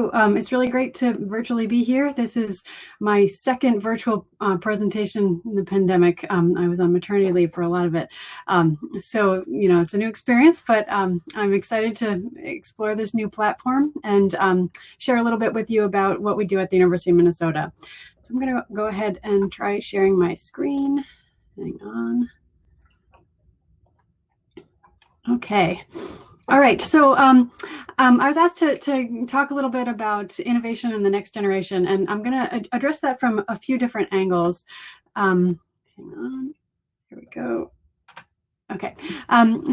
you. It's really great to virtually be here. This is my second virtual presentation in the pandemic. I was on maternity leave for a lot of it. So, it's a new experience, but I'm excited to explore this new platform and share a little bit with you about what we do at the University of Minnesota. So I'm going to go ahead and try sharing my screen. Hang on. Okay. All right, so I was asked to talk a little bit about innovation in the next generation, and I'm going to address that from a few different angles. Hang on, here we go. Okay,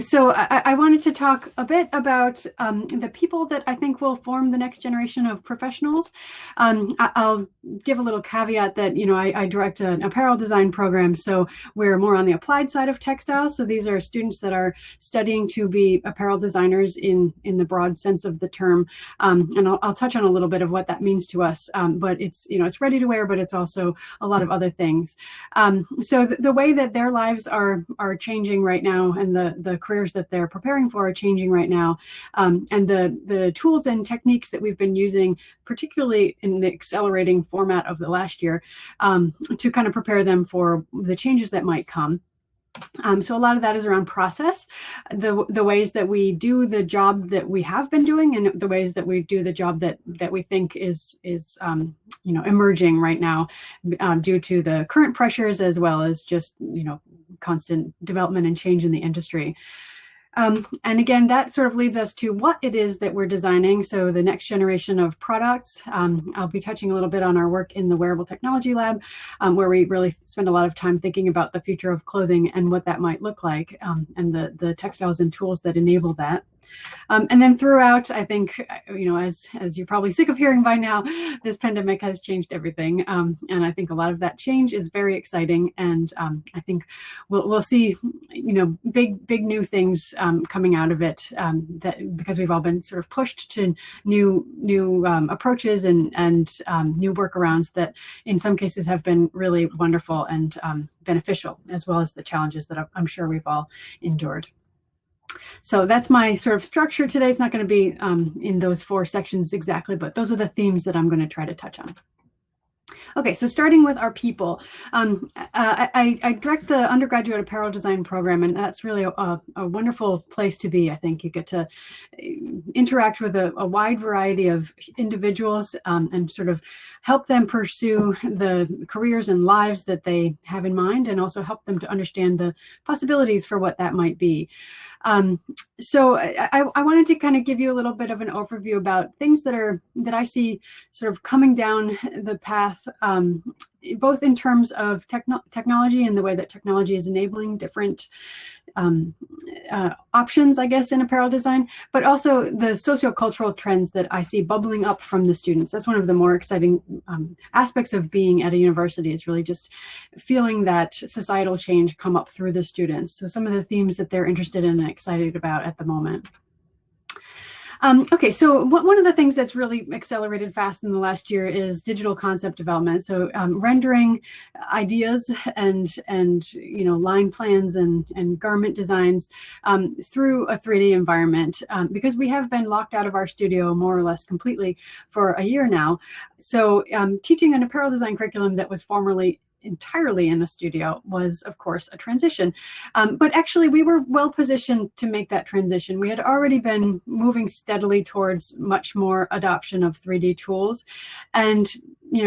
so I wanted to talk a bit about the people that I think will form the next generation of professionals. I'll give a little caveat that, I direct an apparel design program, so we're more on the applied side of textiles. So these are students that are studying to be apparel designers in the broad sense of the term. And I'll touch on a little bit of what that means to us, but it's, it's ready to wear, but it's also a lot of other things. So the way that their lives are changing right now, and the careers that they're preparing for are changing right now. And the tools and techniques that we've been using, particularly in the accelerating format of the last year, to kind of prepare them for the changes that might come. So a lot of that is around process, the ways that we do the job that we have been doing, and the ways that we do the job that we think is emerging right now due to the current pressures, as well as just constant development and change in the industry. And again, that sort of leads us to what it is that we're designing. So the next generation of products. I'll be touching a little bit on our work in the Wearable Technology Lab, where we really spend a lot of time thinking about the future of clothing and what that might look like, and the textiles and tools that enable that. And then throughout, I think, as you're probably sick of hearing by now, this pandemic has changed everything. And I think a lot of that change is very exciting. And I think we'll see, big new things coming out of it, because we've all been sort of pushed to new approaches and new workarounds that in some cases have been really wonderful and beneficial, as well as the challenges that I'm sure we've all endured. So that's my sort of structure today. It's not going to be in those 4 sections exactly, but those are the themes that I'm going to try to touch on. Okay, so starting with our people, I direct the undergraduate apparel design program, and that's really a wonderful place to be. I think you get to interact with a wide variety of individuals and sort of help them pursue the careers and lives that they have in mind, and also help them to understand the possibilities for what that might be. So I wanted to kind of give you a little bit of an overview about things that I see sort of coming down the path, both in terms of technology and the way that technology is enabling different options, I guess, in apparel design, but also the sociocultural trends that I see bubbling up from the students. That's one of the more exciting aspects of being at a university, is really just feeling that societal change come up through the students. So some of the themes that they're interested in and excited about at the moment. Okay, so one of the things that's really accelerated fast in the last year is digital concept development. So rendering ideas and line plans and garment designs through a 3D environment, because we have been locked out of our studio more or less completely for a year now. So teaching an apparel design curriculum that was formerly entirely in the studio was, of course, a transition. But actually, we were well positioned to make that transition. We had already been moving steadily towards much more adoption of 3D tools. And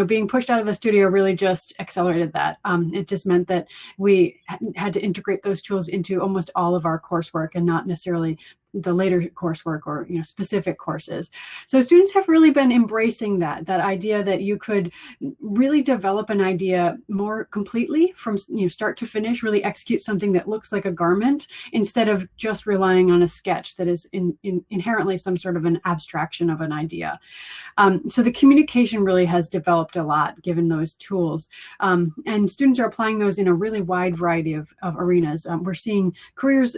being pushed out of the studio really just accelerated that. It just meant that we had to integrate those tools into almost all of our coursework, and not necessarily the later coursework or specific courses. So students have really been embracing that idea that you could really develop an idea more completely from start to finish, really execute something that looks like a garment, instead of just relying on a sketch that is inherently some sort of an abstraction of an idea. So the communication really has developed a lot given those tools, and students are applying those in a really wide variety of arenas. We're seeing careers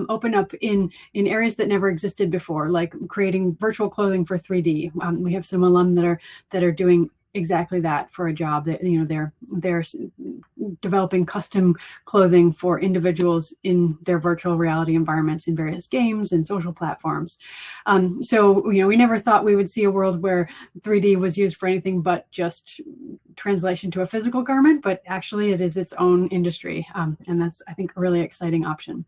open up in areas that never existed before, like creating virtual clothing for 3D. We have some alum that are doing exactly that for a job. That, you know, they're developing custom clothing for individuals in their virtual reality environments in various games and social platforms. So, you know, we never thought we would see a world where 3D was used for anything but just translation to a physical garment, but actually it is its own industry. And that's, I think, a really exciting option.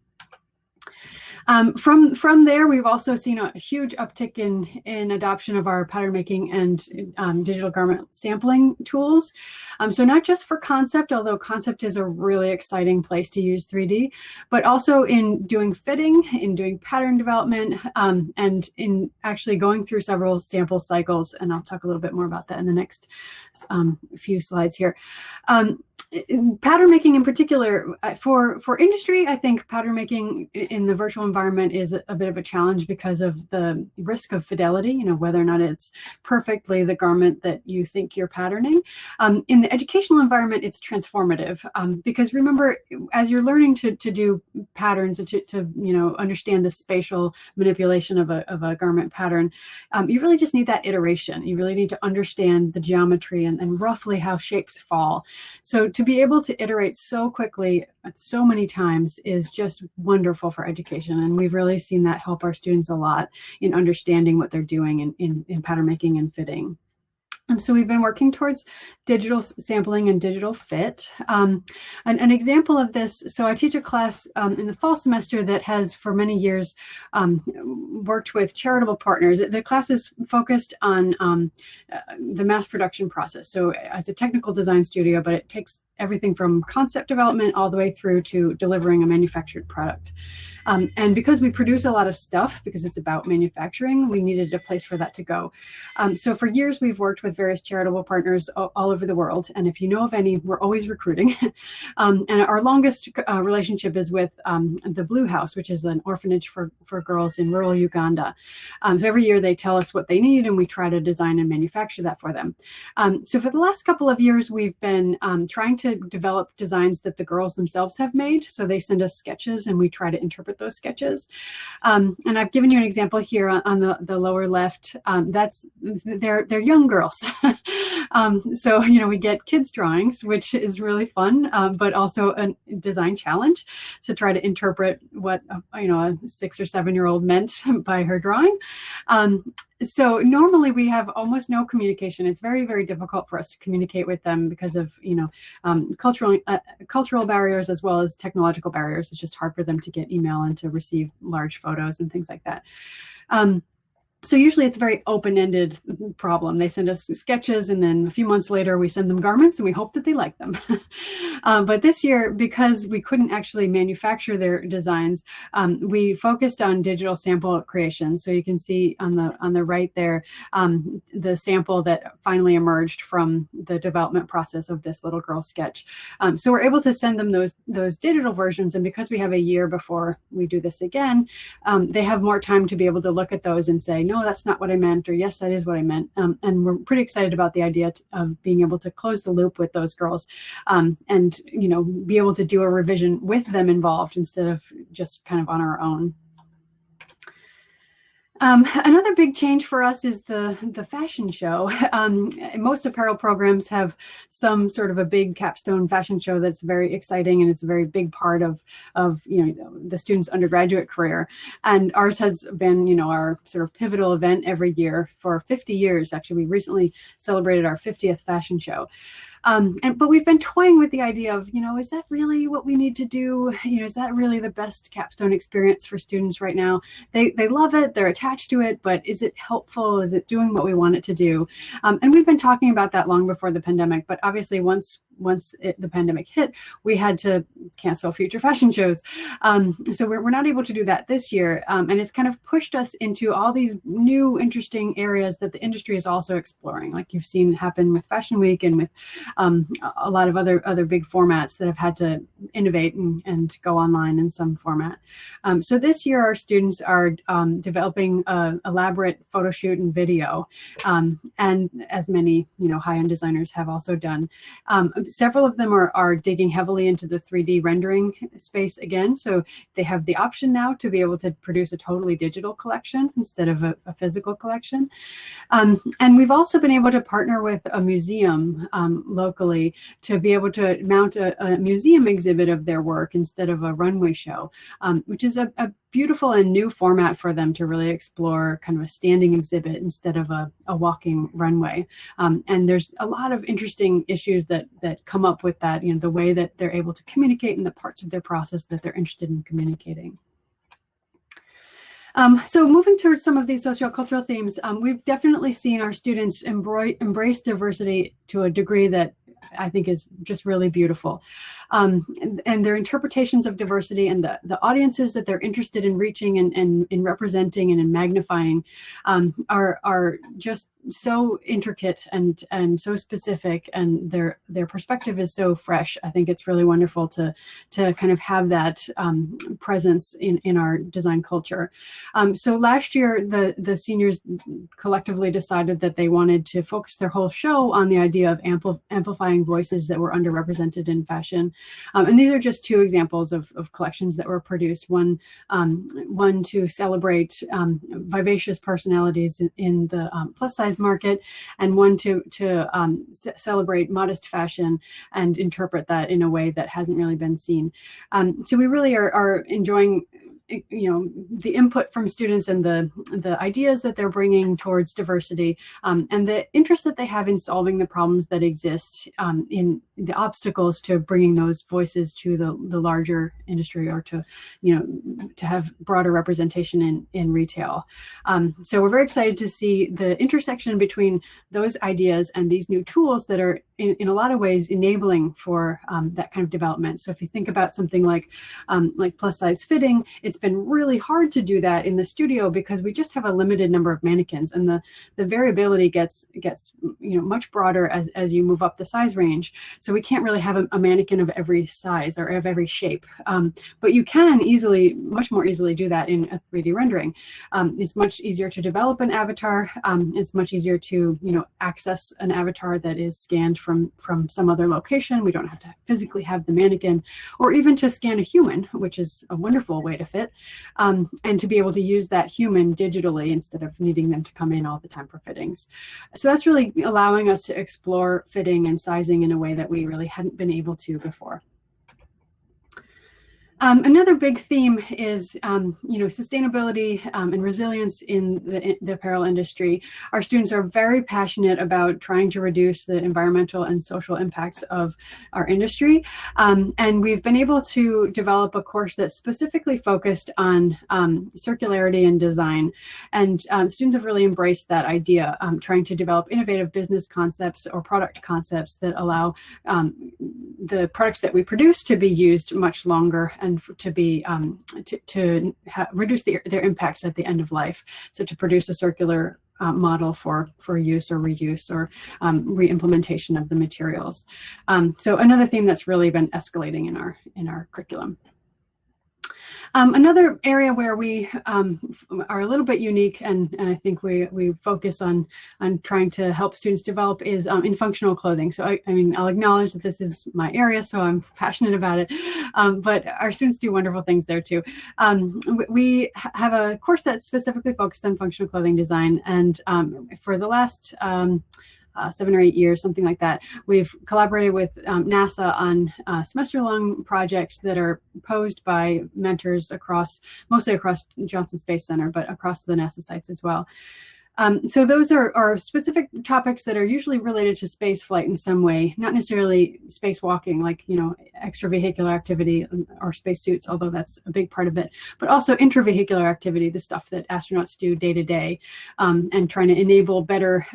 From there, we've also seen a huge uptick in adoption of our pattern making and digital garment sampling tools. So not just for concept, although concept is a really exciting place to use 3D, but also in doing fitting, in doing pattern development, and in actually going through several sample cycles. And I'll talk a little bit more about that in the next few slides here. Pattern making in particular, for industry, I think pattern making in the virtual environment is a bit of a challenge because of the risk of fidelity, you know, whether or not it's perfectly the garment that you think you're patterning. In the educational environment, it's transformative, because remember, as you're learning to do patterns and to you know, understand the spatial manipulation of a garment pattern, you really just need that iteration. You really need to understand the geometry and roughly how shapes fall. So to be able to iterate so quickly so many times is just wonderful for education. And we've really seen that help our students a lot in understanding what they're doing in pattern making and fitting. So we've been working towards digital sampling and digital fit. An example of this, so I teach a class in the fall semester that has for many years worked with charitable partners. The class is focused on the mass production process. So as a technical design studio, but it takes everything from concept development all the way through to delivering a manufactured product. And because we produce a lot of stuff, because it's about manufacturing, we needed a place for that to go. So for years, we've worked with various charitable partners all over the world. And if you know of any, we're always recruiting. And our longest relationship is with the Blue House, which is an orphanage for girls in rural Uganda. So every year they tell us what they need, and we try to design and manufacture that for them. So for the last couple of years, we've been trying to develop designs that the girls themselves have made. So they send us sketches, and we try to interpret those sketches. And I've given you an example here on the lower left. They're young girls. So, you know, we get kids drawings, which is really fun, but also a design challenge to try to interpret what, you know, a 6 or 7-year-old meant by her drawing. So normally we have almost no communication. It's very, very difficult for us to communicate with them because of, you know, cultural barriers as well as technological barriers. It's just hard for them to get email and to receive large photos and things like that. So usually it's a very open-ended problem. They send us sketches, and then a few months later we send them garments, and we hope that they like them. But this year, because we couldn't actually manufacture their designs, we focused on digital sample creation. So you can see on the right there, the sample that finally emerged from the development process of this little girl sketch. So we're able to send them those digital versions, and because we have a year before we do this again, they have more time to be able to look at those and say, no, that's not what I meant, or yes, that is what I meant. And we're pretty excited about the idea of being able to close the loop with those girls, and, you know, be able to do a revision with them involved instead of just kind of on our own. Another big change for us is the fashion show. Most apparel programs have some sort of a big capstone fashion show that's very exciting, and it's a very big part of you know, the student's undergraduate career. And ours has been, you know, our sort of pivotal event every year for 50 years. Actually, we recently celebrated our 50th fashion show. But we've been toying with the idea of, you know, is that really what we need to do? You know, is that really the best capstone experience for students right now? They love it, they're attached to it, but is it helpful? Is it doing what we want it to do? And we've been talking about that long before the pandemic, but obviously once the pandemic hit, we had to cancel future fashion shows. So we're not able to do that this year. And it's kind of pushed us into all these new interesting areas that the industry is also exploring, like you've seen happen with Fashion Week and with a lot of other big formats that have had to innovate and go online in some format. So this year, our students are developing an elaborate photo shoot and video, and as many, you know, high-end designers have also done. Several of them are digging heavily into the 3D rendering space again. So they have the option now to be able to produce a totally digital collection instead of a physical collection. And we've also been able to partner with a museum locally to be able to mount a museum exhibit of their work instead of a runway show, which is a beautiful and new format for them to really explore kind of a standing exhibit instead of a walking runway. And there's a lot of interesting issues that come up with that, you know, the way that they're able to communicate and the parts of their process that they're interested in communicating. So moving towards some of these sociocultural themes, we've definitely seen our students embrace diversity to a degree that I think is just really beautiful. And their interpretations of diversity and the audiences that they're interested in reaching and in representing and in magnifying are just so intricate and so specific, and their perspective is so fresh. I think it's really wonderful to kind of have that presence in our design culture. So last year, the seniors collectively decided that they wanted to focus their whole show on the idea of amplifying voices that were underrepresented in fashion. And these are just two examples of collections that were produced. One to celebrate vivacious personalities in the plus size market, and one to celebrate modest fashion and interpret that in a way that hasn't really been seen. So we really are enjoying, you know, the input from students and the ideas that they're bringing towards diversity, and the interest that they have in solving the problems that exist, in the obstacles to bringing those voices to the larger industry, or to, you know, to have broader representation in retail. So we're very excited to see the intersection between those ideas and these new tools that are in a lot of ways enabling for that kind of development. So if you think about something like plus size fitting, it's been really hard to do that in the studio because we just have a limited number of mannequins, and the variability gets you know, much broader as you move up the size range. So we can't really have a mannequin of every size or of every shape, but you can much more easily do that in a 3D rendering. It's much easier to develop an avatar. It's much easier to, you know, access an avatar that is scanned from some other location. We don't have to physically have the mannequin, or even to scan a human, which is a wonderful way to fit, and to be able to use that human digitally instead of needing them to come in all the time for fittings. So that's really allowing us to explore fitting and sizing in a way that we really hadn't been able to before. Another big theme is, you know, sustainability and resilience in the apparel industry. Our students are very passionate about trying to reduce the environmental and social impacts of our industry. And we've been able to develop a course that's specifically focused on circularity and design. And students have really embraced that idea, trying to develop innovative business concepts or product concepts that allow the products that we produce to be used much longer and to be reduce their impacts at the end of life. So to produce a circular model for use or reuse or re-implementation of the materials. So another theme that's really been escalating in our curriculum. Another area where we are a little bit unique, and I think we focus on trying to help students develop, is in functional clothing. So I mean, I'll acknowledge that this is my area, so I'm passionate about it, but our students do wonderful things there too. We have a course that's specifically focused on functional clothing design, and for the last 7 or 8 years, something like that, we've collaborated with NASA on semester-long projects that are posed by mentors mostly across Johnson Space Center, but across the NASA sites as well. So those are specific topics that are usually related to space flight in some way, not necessarily spacewalking, like, you know, extravehicular activity or spacesuits, although that's a big part of it, but also intravehicular activity, the stuff that astronauts do day to day, and trying to enable better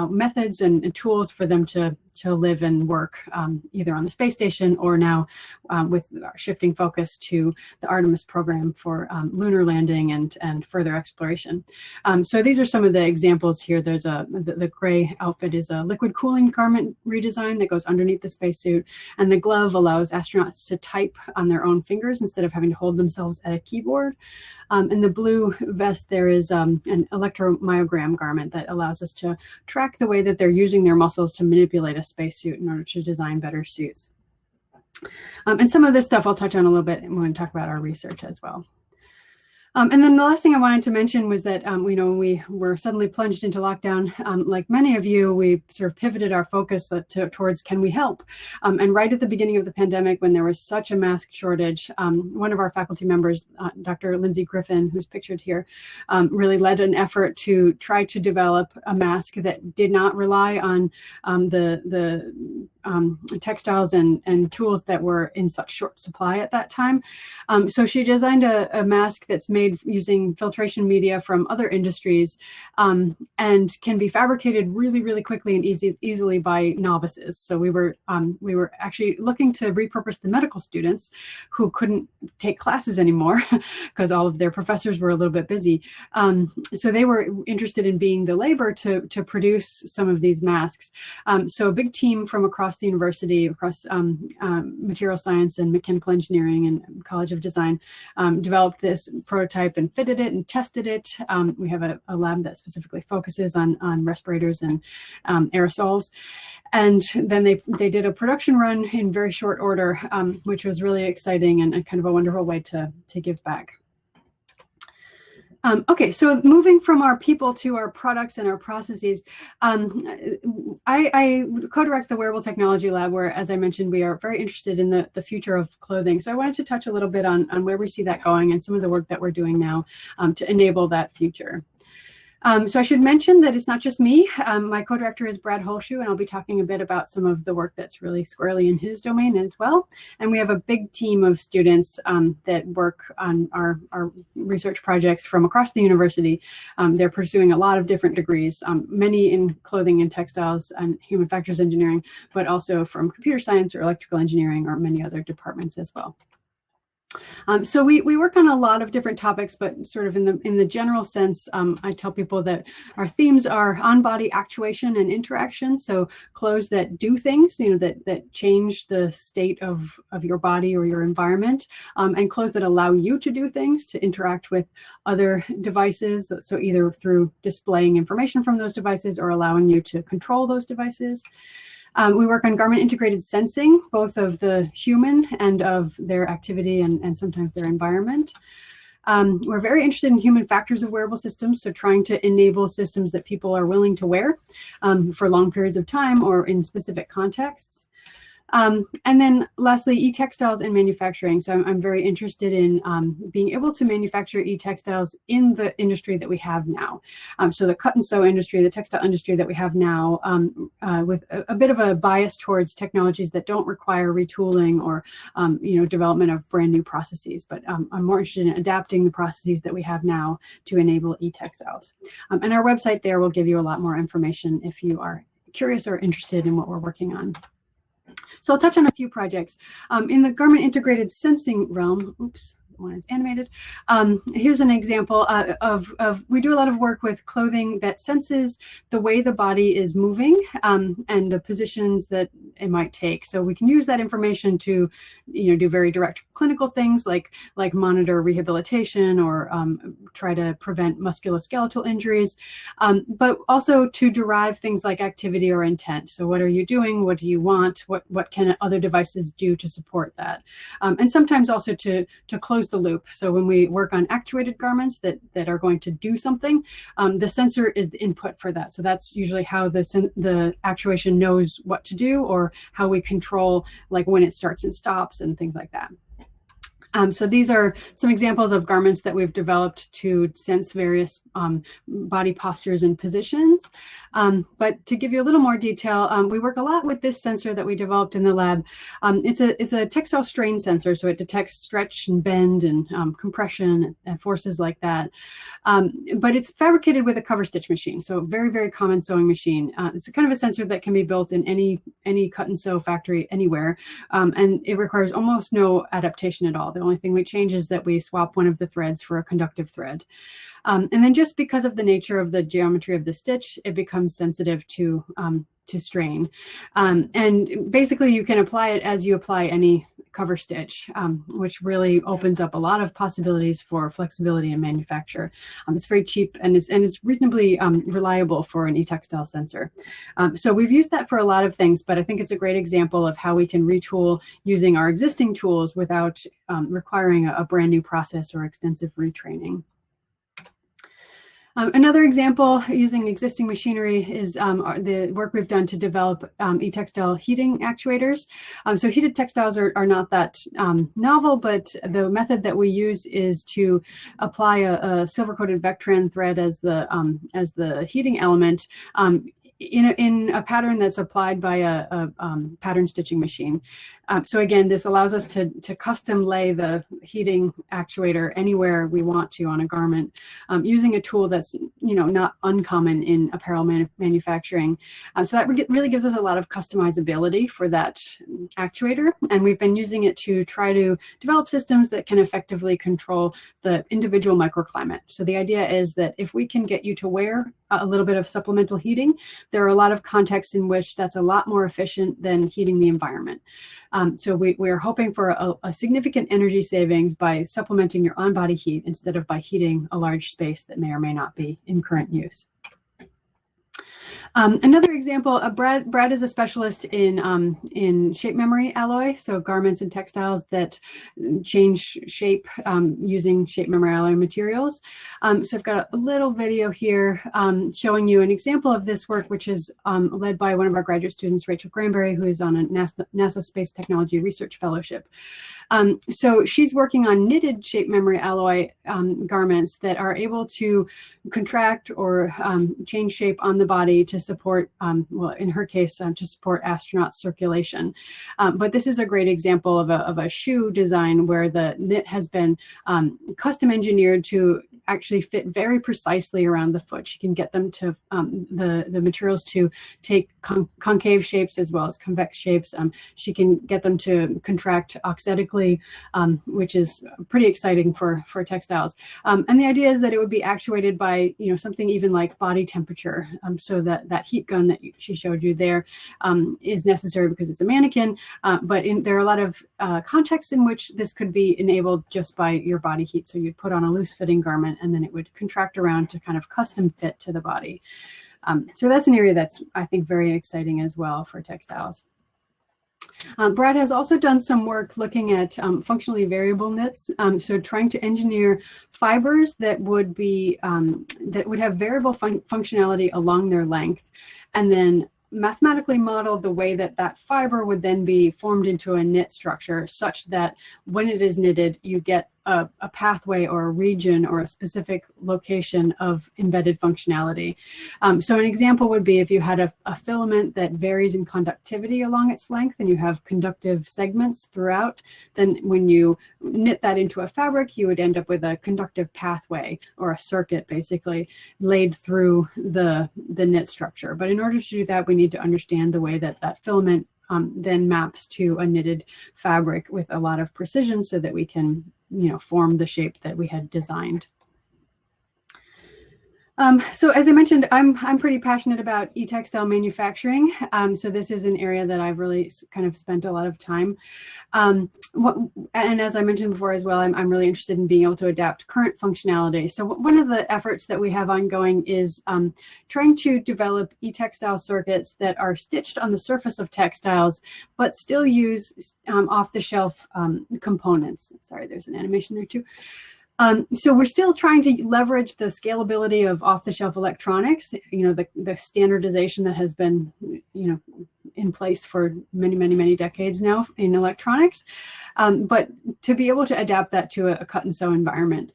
methods and tools for them to live and work either on the space station or now with our shifting focus to the Artemis program for lunar landing and further exploration. So these are some of the examples here. There's the gray outfit is a liquid cooling garment redesign that goes underneath the spacesuit, and the glove allows astronauts to type on their own fingers instead of having to hold themselves at a keyboard. In the blue vest, there is an electromyogram garment that allows us to track the way that they're using their muscles to manipulate a spacesuit in order to design better suits. And some of this stuff I'll touch on a little bit when we talk about our research as well. And then the last thing I wanted to mention was that, when we were suddenly plunged into lockdown, like many of you, we sort of pivoted our focus towards can we help? And right at the beginning of the pandemic, when there was such a mask shortage, one of our faculty members, Dr. Lindsay Griffin, who's pictured here, really led an effort to try to develop a mask that did not rely on the textiles and tools that were in such short supply at that time. So she designed a mask that's made using filtration media from other industries, and can be fabricated really, really quickly and easily by novices. So we were actually looking to repurpose the medical students who couldn't take classes anymore because all of their professors were a little bit busy. So they were interested in being the labor to produce some of these masks. So a big team from across the university, across material science and mechanical engineering and College of Design, developed this prototype and fitted it and tested it. We have a lab that specifically focuses on respirators and aerosols. And then they did a production run in very short order, which was really exciting and kind of a wonderful way to give back. Okay, so moving from our people to our products and our processes, I co-direct the Wearable Technology Lab, where, as I mentioned, we are very interested in the future of clothing. So I wanted to touch a little bit on where we see that going and some of the work that we're doing now to enable that future. So I should mention that it's not just me. My co-director is Brad Holshoe, and I'll be talking a bit about some of the work that's really squarely in his domain as well. And we have a big team of students that work on our research projects from across the university. They're pursuing a lot of different degrees, many in clothing and textiles and human factors engineering, but also from computer science or electrical engineering or many other departments as well. So we work on a lot of different topics, but sort of in the general sense, I tell people that our themes are on-body actuation and interaction. So clothes that do things, that change the state of your body or your environment, and clothes that allow you to do things, to interact with other devices. So either through displaying information from those devices or allowing you to control those devices. We work on garment integrated sensing, both of the human and of their activity and sometimes their environment. We're very interested in human factors of wearable systems, so trying to enable systems that people are willing to wear for long periods of time or in specific contexts. And then lastly, e-textiles and manufacturing. So I'm very interested in being able to manufacture e-textiles in the industry that we have now. So the cut and sew industry, the textile industry that we have now, with a bit of a bias towards technologies that don't require retooling or development of brand new processes. But I'm more interested in adapting the processes that we have now to enable e-textiles. And our website there will give you a lot more information if you are curious or interested in what we're working on. So I'll touch on a few projects. In the garment integrated sensing realm, oops, one is animated. Here's an example of we do a lot of work with clothing that senses the way the body is moving and the positions that it might take. So we can use that information to, do very direct clinical things like monitor rehabilitation or try to prevent musculoskeletal injuries, but also to derive things like activity or intent. So what are you doing? What do you want? What can other devices do to support that? And sometimes also to close the loop. So when we work on actuated garments that are going to do something, the sensor is the input for that. So that's usually how the actuation knows what to do, or how we control like when it starts and stops and things like that. So these are some examples of garments that we've developed to sense various body postures and positions. But to give you a little more detail, we work a lot with this sensor that we developed in the lab. It's a textile strain sensor, so it detects stretch and bend and compression and forces like that. But it's fabricated with a cover stitch machine, so very, very common sewing machine. It's a kind of a sensor that can be built in any cut and sew factory anywhere, and it requires almost no adaptation at all. The only thing we change is that we swap one of the threads for a conductive thread. And then just because of the nature of the geometry of the stitch, it becomes sensitive to strain. And basically you can apply it as you apply any cover stitch, which really opens up a lot of possibilities for flexibility in manufacture. It's very cheap and it's reasonably reliable for an eTextile sensor. So we've used that for a lot of things, but I think it's a great example of how we can retool using our existing tools without requiring a brand new process or extensive retraining. Another example using existing machinery is the work we've done to develop eTextile heating actuators. So heated textiles are not that novel, but the method that we use is to apply a silver-coated Vectran thread as the heating element in a pattern that's applied by a pattern stitching machine. So again, this allows us to custom lay the heating actuator anywhere we want to on a garment, using a tool that's not uncommon in apparel manufacturing. So that really gives us a lot of customizability for that actuator, and we've been using it to try to develop systems that can effectively control the individual microclimate. So the idea is that if we can get you to wear a little bit of supplemental heating, there are a lot of contexts in which that's a lot more efficient than heating the environment. So we're hoping for a significant energy savings by supplementing your on-body heat instead of by heating a large space that may or may not be in current use. Another example, Brad is a specialist in shape memory alloy, so garments and textiles that change shape using shape memory alloy materials. So I've got a little video here showing you an example of this work, which is led by one of our graduate students, Rachel Granberry, who is on a NASA Space Technology Research Fellowship. So she's working on knitted shape memory alloy garments that are able to contract or change shape on the body to support, well, in her case, to support astronaut circulation. But this is a great example of a shoe design where the knit has been custom engineered to actually fit very precisely around the foot. She can get them to, the materials to take concave shapes as well as convex shapes. She can get them to contract auxetically, which is pretty exciting for textiles. And the idea is that it would be actuated by something even like body temperature, so that heat gun that she showed you there is necessary because it's a mannequin, but there are a lot of contexts in which this could be enabled just by your body heat. So you'd put on a loose fitting garment and then it would contract around to kind of custom fit to the body. So that's an area that's, I think, very exciting as well for textiles. Brad has also done some work looking at functionally variable knits, so trying to engineer fibers that would be that would have variable functionality along their length, and then mathematically model the way that that fiber would then be formed into a knit structure, such that when it is knitted, you get a pathway or a region or a specific location of embedded functionality. So an example would be if you had a filament that varies in conductivity along its length and you have conductive segments throughout, then when you knit that into a fabric, you would end up with a conductive pathway or a circuit basically laid through the knit structure. But in order to do that, we need to understand the way that that filament then maps to a knitted fabric with a lot of precision so that we can form the shape that we had designed. So as I mentioned, I'm pretty passionate about eTextile manufacturing. So this is an area that I've really kind of spent a lot of time. And as I mentioned before as well, I'm really interested in being able to adapt current functionality. So one of the efforts that we have ongoing is trying to develop eTextile circuits that are stitched on the surface of textiles, but still use off-the-shelf components. Sorry, there's an animation there too. So we're still trying to leverage the scalability of off-the-shelf electronics, the standardization that has been, in place for many decades now in electronics, but to be able to adapt that to a cut and sew environment.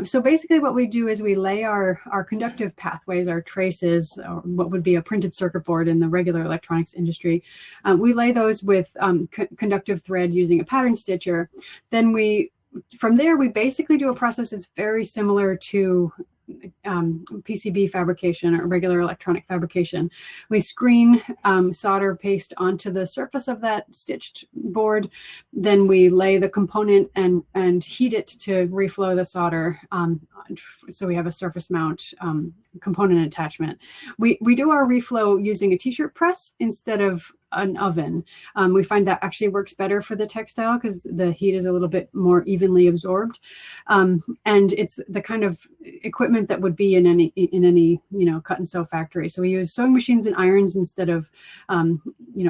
So basically what we do is we lay our conductive pathways, our traces, or what would be a printed circuit board in the regular electronics industry. We lay those with conductive thread using a pattern stitcher. Then from there, we basically do a process that's very similar to PCB fabrication or regular electronic fabrication. We screen solder paste onto the surface of that stitched board. Then we lay the component and heat it to reflow the solder. So we have a surface mount component attachment. We do our reflow using a t-shirt press instead of an oven. We find that actually works better for the textile because the heat is a little bit more evenly absorbed, and it's the kind of equipment that would be in any cut and sew factory. So we use sewing machines and irons instead of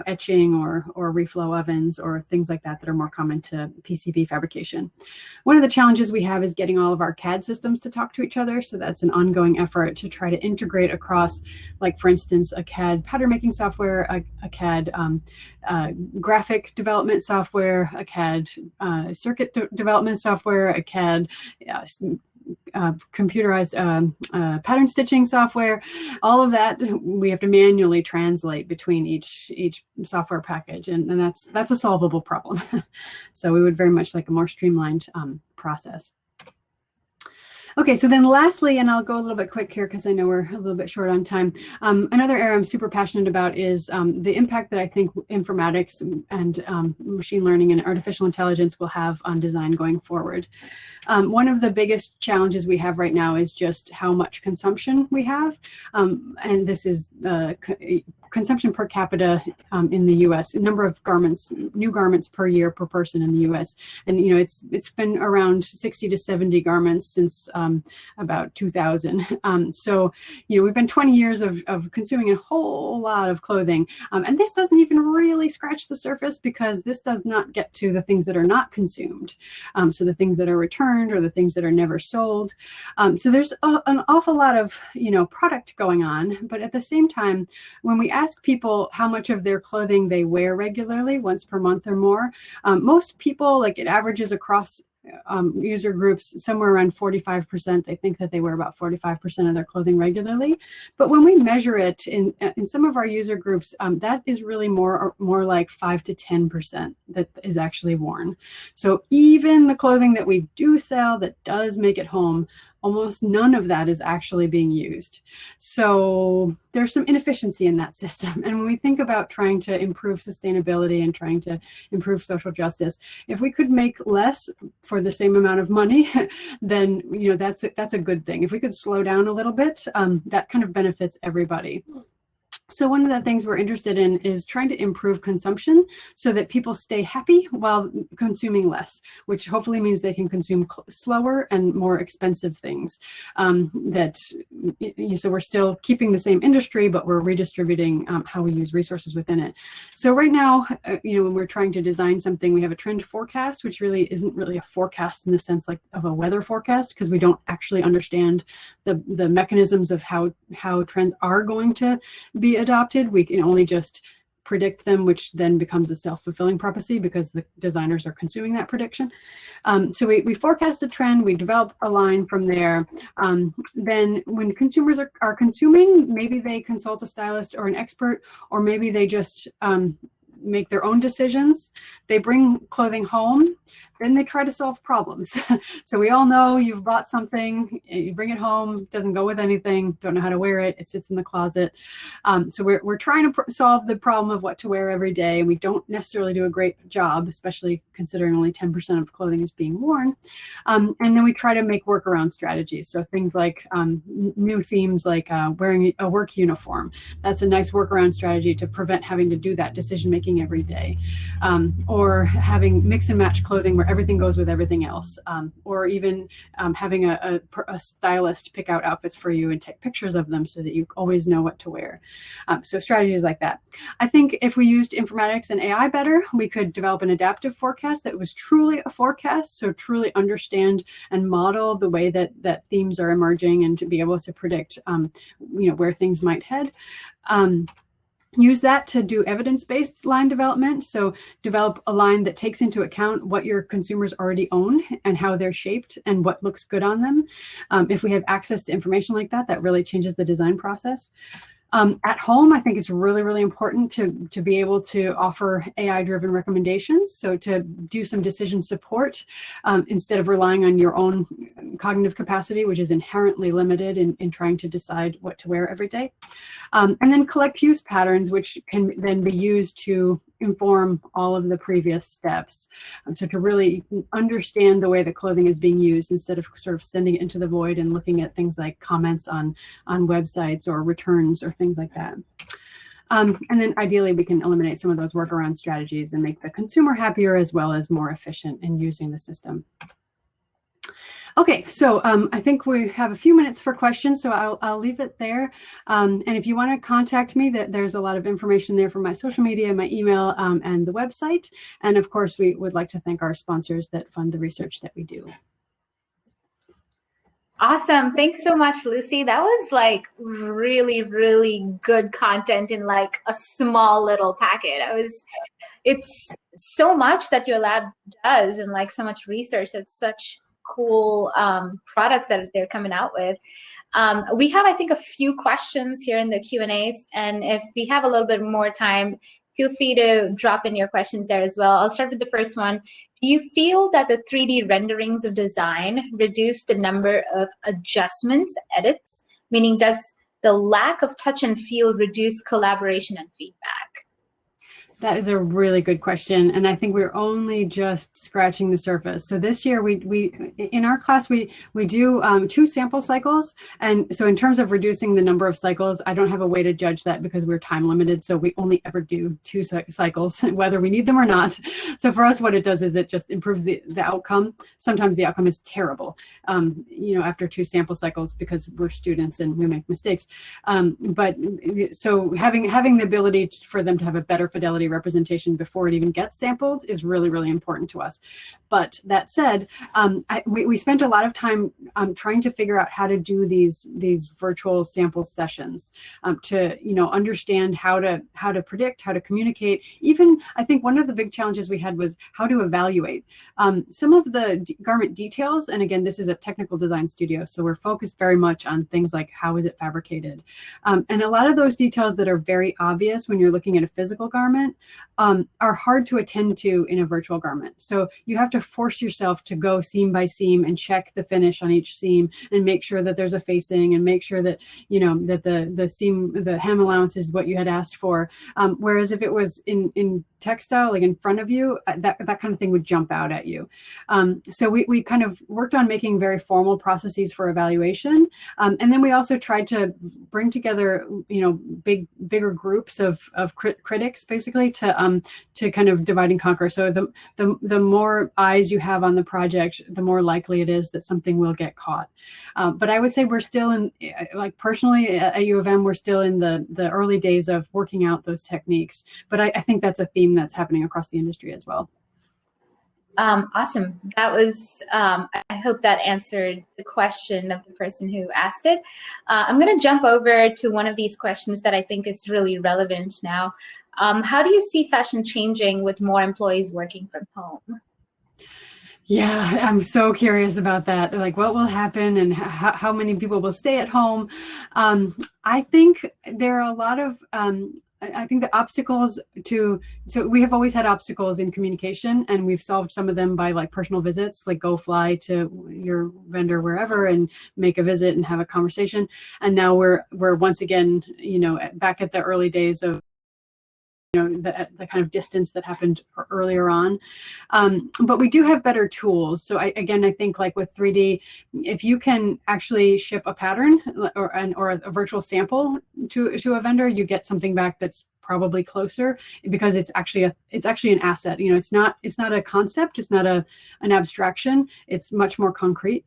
etching or reflow ovens or things like that are more common to PCB fabrication. One of the challenges we have is getting all of our CAD systems to talk to each other. So that's an ongoing effort to try to integrate across, like for instance, a CAD pattern making software, a CAD graphic development software, a CAD circuit development software, a CAD computerized pattern stitching software. All of that we have to manually translate between each software package, and that's a solvable problem. So we would very much like a more streamlined process. Okay, so then lastly, and I'll go a little bit quick here because I know we're a little bit short on time. Another area I'm super passionate about is the impact that I think informatics and machine learning and artificial intelligence will have on design going forward. One of the biggest challenges we have right now is just how much consumption we have, and this is consumption per capita in the U.S. Number of garments, new garments per year per person in the U.S. And it's been around 60 to 70 garments since about 2000. So we've been 20 years of consuming a whole lot of clothing, and this doesn't even really scratch the surface because this does not get to the things that are not consumed. So the things that are returned or the things that are never sold. So there's an awful lot of product going on, but at the same time, when we ask people how much of their clothing they wear regularly, once per month or more, most people, like it averages across user groups somewhere around 45%. They think that they wear about 45% of their clothing regularly. But when we measure it in some of our user groups, that is really more like 5 to 10% that is actually worn. So even the clothing that we do sell that does make it home, almost none of that is actually being used. So there's some inefficiency in that system. And when we think about trying to improve sustainability and trying to improve social justice, if we could make less for the same amount of money, then that's a good thing. If we could slow down a little bit, that kind of benefits everybody. So one of the things we're interested in is trying to improve consumption so that people stay happy while consuming less, which hopefully means they can consume slower and more expensive things. So we're still keeping the same industry, but we're redistributing how we use resources within it. So right now, when we're trying to design something, we have a trend forecast, which really isn't really a forecast in the sense like of a weather forecast, because we don't actually understand the mechanisms of how trends are going to be adopted. We can only just predict them, which then becomes a self-fulfilling prophecy because the designers are consuming that prediction. So we forecast a trend, we develop a line from there. Then when consumers are consuming, maybe they consult a stylist or an expert, or maybe they just make their own decisions. They bring clothing home, then they try to solve problems. So we all know you've bought something, you bring it home, doesn't go with anything, don't know how to wear it, it sits in the closet. So we're trying to solve the problem of what to wear every day. We don't necessarily do a great job, especially considering only 10% of clothing is being worn. And then we try to make workaround strategies. So things like new themes like wearing a work uniform. That's a nice workaround strategy to prevent having to do that decision-making every day. Or having mix and match clothing where everything goes with everything else. Or even having a stylist pick out outfits for you and take pictures of them so that you always know what to wear. So strategies like that. I think if we used informatics and AI better, we could develop an adaptive forecast that was truly a forecast, so truly understand and model the way that themes are emerging and to be able to predict where things might head. Use that to do evidence-based line development. So develop a line that takes into account what your consumers already own and how they're shaped and what looks good on them. If we have access to information like that, that really changes the design process. At home, I think it's really, really important to be able to offer AI-driven recommendations. So to do some decision support instead of relying on your own cognitive capacity, which is inherently limited in trying to decide what to wear every day. And then collect use patterns, which can then be used to inform all of the previous steps. So to really understand the way that clothing is being used instead of sort of sending it into the void and looking at things like comments on websites or returns or things like that. And then ideally we can eliminate some of those workaround strategies and make the consumer happier as well as more efficient in using the system. Okay, so I think we have a few minutes for questions, so I'll leave it there. And if you want to contact me, there's a lot of information there for my social media, my email, and the website. And of course, we would like to thank our sponsors that fund the research that we do. Awesome. Thanks so much, Lucy. That was like really, really good content in like a small little packet. It's so much that your lab does and like so much research. It's such cool products that they're coming out with. We have, I think, a few questions here in the Q&As, and if we have a little bit more time, feel free to drop in your questions there as well. I'll start with the first one. Do you feel that the 3D renderings of design reduce the number of adjustments, edits? Meaning, does the lack of touch and feel reduce collaboration and feedback? That is a really good question, and I think we're only just scratching the surface. So this year, we in our class we do 2 sample cycles, and so in terms of reducing the number of cycles, I don't have a way to judge that because we're time limited. So we only ever do 2 cycles, whether we need them or not. So for us, what it does is it just improves the outcome. Sometimes the outcome is terrible, you know, after 2 sample cycles because we're students and we make mistakes. But so having the ability for them to have a better fidelity representation before it even gets sampled is really, really important to us. But that said, we spent a lot of time trying to figure out how to do these virtual sample sessions to, you know, understand how to predict, how to communicate. Even I think one of the big challenges we had was how to evaluate some of the garment details. And again, this is a technical design studio, so we're focused very much on things like how is it fabricated, and a lot of those details that are very obvious when you're looking at a physical garment are hard to attend to in a virtual garment. So you have to force yourself to go seam by seam and check the finish on each seam and make sure that there's a facing and make sure that, you know, that the seam, the hem allowance is what you had asked for. Whereas if it was in textile, like in front of you, that kind of thing would jump out at you. So we kind of worked on making very formal processes for evaluation. And then we also tried to bring together, you know, bigger groups of critics basically to kind of divide and conquer. So the more eyes you have on the project, the more likely it is that something will get caught. But I would say we're still in, like personally at U of M, we're still in the early days of working out those techniques. But I think that's a theme that's happening across the industry as well. Awesome. That was, I hope that answered the question of the person who asked it. I'm going to jump over to one of these questions that I think is really relevant now. How do you see fashion changing with more employees working from home? Yeah, I'm so curious about that. Like what will happen and how many people will stay at home? I think there are a lot of I think the obstacles so we have always had obstacles in communication, and we've solved some of them by like personal visits, like go fly to your vendor wherever and make a visit and have a conversation. And now we're once again, you know, back at the early days of, you know, the kind of distance that happened earlier on. But we do have better tools. So I think like with 3D, if you can actually ship a pattern or a virtual sample to a vendor, you get something back that's probably closer because it's actually an asset. You know, it's not a concept, it's not an abstraction, it's much more concrete.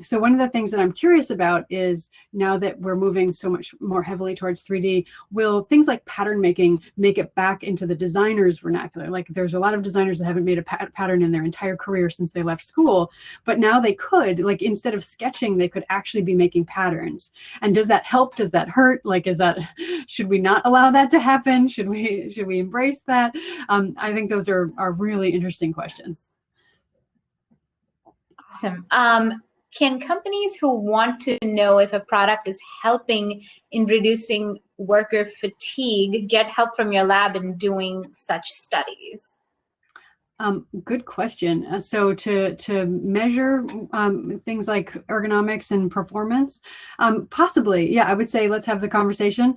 So one of the things that I'm curious about is now that we're moving so much more heavily towards 3D, will things like pattern making make it back into the designer's vernacular? Like there's a lot of designers that haven't made a pattern in their entire career since they left school, but now they could, like instead of sketching, they could actually be making patterns. And does that help? Does that hurt? Like, should we not allow that to happen? Should we embrace that? I think those are really interesting questions. Awesome. Can companies who want to know if a product is helping in reducing worker fatigue get help from your lab in doing such studies? Good question. So to measure things like ergonomics and performance, possibly, yeah, I would say let's have the conversation.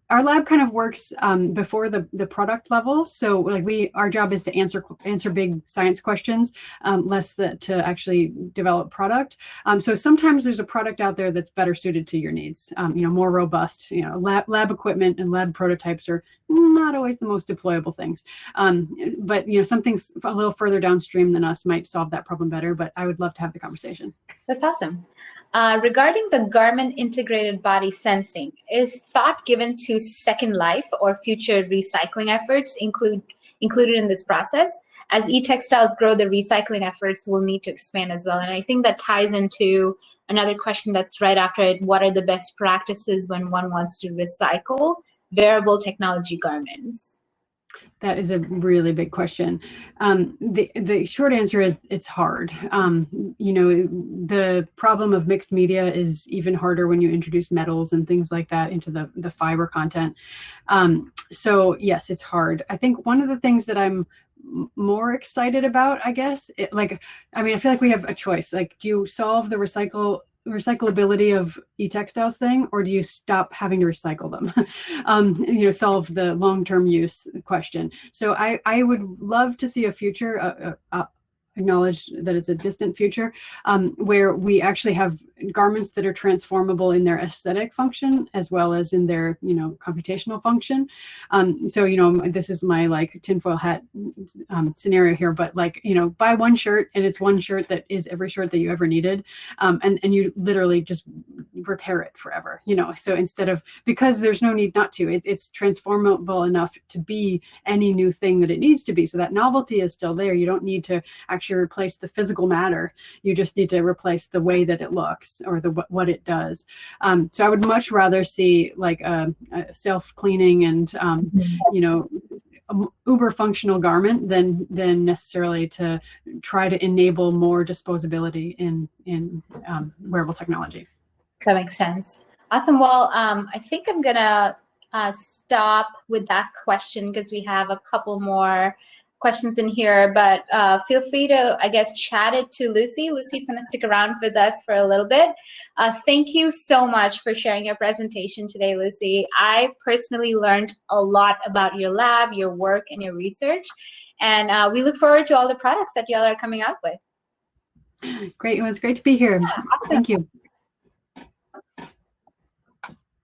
Our lab kind of works before the product level. So like our job is to answer big science questions, less to actually develop product. So sometimes there's a product out there that's better suited to your needs. More robust. Lab equipment and lab prototypes are not always the most deployable things. But something a little further downstream than us might solve that problem better. But I would love to have the conversation. That's awesome. Regarding the Garmin integrated body sensing, is thought given to second life or future recycling efforts included in this process? As e-textiles grow, the recycling efforts will need to expand as well. And I think that ties into another question that's right after it. What are the best practices when one wants to recycle wearable technology garments? That is a really big question. The short answer is it's hard. The problem of mixed media is even harder when you introduce metals and things like that into the fiber content. So yes, it's hard. I think one of the things that I'm more excited about, I guess, I feel like we have a choice. Like, do you solve the recyclability of e-textiles thing, or do you stop having to recycle them? Solve the long-term use question. So I would love to see a future, acknowledge that it's a distant future, where we actually have garments that are transformable in their aesthetic function as well as in their computational function. This is my tinfoil hat scenario here, but buy one shirt and it's one shirt that is every shirt that you ever needed, and you literally just repair it forever. So because there's no need not to, it's transformable enough to be any new thing that it needs to be. So that novelty is still there. You don't need to actually replace the physical matter. You just need to replace the way that it looks or what it does. So I would much rather see a self-cleaning and uber functional garment than necessarily to try to enable more disposability in wearable technology. That makes sense. Awesome. Well, I think I'm gonna stop with that question because we have a couple more questions in here, but feel free to, I guess, chat it to Lucy. Lucy's going to stick around with us for a little bit. Thank you so much for sharing your presentation today, Lucy. I personally learned a lot about your lab, your work, and your research, and we look forward to all the products that y'all are coming out with. Great. It was great to be here. Awesome. Thank you.